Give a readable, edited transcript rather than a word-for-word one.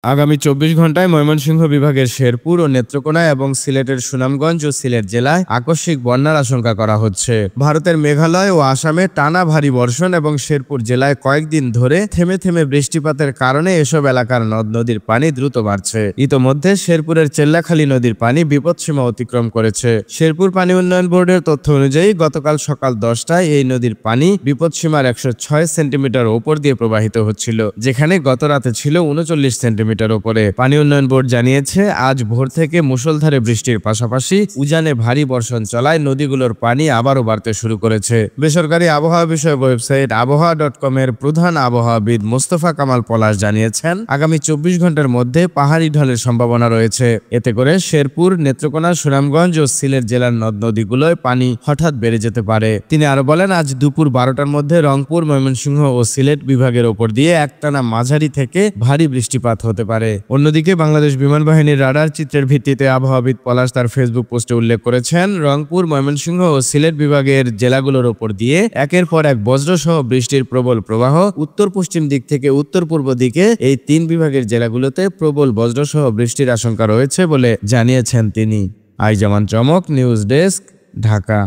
আগামী ২৪ ঘন্টায় ময়মনসিংহ বিভাগের শেরপুর ও নেত্রকোনা এবং সিলেটের সুনামগঞ্জ ও সিলেট জেলায় আকস্মিক বন্যার আশঙ্কা করা হচ্ছে। ভারতের মেঘালয় ও আসামে টানা ভারী বর্ষণ এবং শেরপুর জেলায় কয়েকদিন ধরে থেমে থেমে বৃষ্টিপাতের কারণে এসব এলাকার নদ নদীর পানি দ্রুত বাড়ছে। ইতোমধ্যে শেরপুরের চেল্লাখালী নদীর পানি বিপদসীমা অতিক্রম করেছে। শেরপুর পানি উন্নয়ন বোর্ডের তথ্য অনুযায়ী গতকাল সকাল 10টায় এই নদীর পানি বিপদসীমার 106 সেন্টিমিটার ওপর দিয়ে প্রবাহিত হচ্ছিল, যেখানে গত রাতে ছিল 39 সেন্টিমিটার উপরে। পানি উন্নয়ন বোর্ড জানিয়েছে, আজ ভোর থেকে মুষলধারে বৃষ্টির পাশাপাশি উজানে ভারী বর্ষণ চলায় নদীগুলোর পানি আবারও বাড়তে শুরু করেছে। বেসরকারি আবহাওয়া বিষয়ক ওয়েবসাইট আবহাওয়া.com এর প্রধান আবহাওয়াবিদ মোস্তফা কামাল পলাশ জানিয়েছেন, আগামী 24 ঘন্টার মধ্যে পাহাড়ি ঢলের সম্ভাবনা রয়েছে। এতে করে শেরপুর, নেত্রকোনা, সুনামগঞ্জ ও সিলেট জেলার নদ নদীগুলোয় পানি হঠাৎ বেড়ে যেতে পারে। তিনি আরো বলেন, আজ দুপুর 12টার মধ্যে রংপুর, ময়মনসিংহ ও সিলেট বিভাগের ওপর দিয়ে একটানা মাঝারি থেকে ভারী বৃষ্টিপাত হতে পারে। অন্যদিকে বাংলাদেশ বিমান বাহিনীর রাডার চিত্রের ভিত্তিতে আবহাওয়াবিদ পলাশ তার ফেসবুক পোস্টে উল্লেখ করেছেন, রংপুর, ময়মনসিংহ ও সিলেট বিভাগের জেলাগুলোর ওপর দিয়ে একের পর এক বজ্রসহ বৃষ্টির প্রবল প্রবাহ, উত্তর পশ্চিম দিক থেকে উত্তর পূর্ব দিকে এই 3 বিভাগের জেলাগুলোতে প্রবল বজ্রসহ বৃষ্টির আশঙ্কা রয়েছে বলে জানিয়েছেন তিনি। আইজামান চমক, নিউজ ডেস্ক, ঢাকা।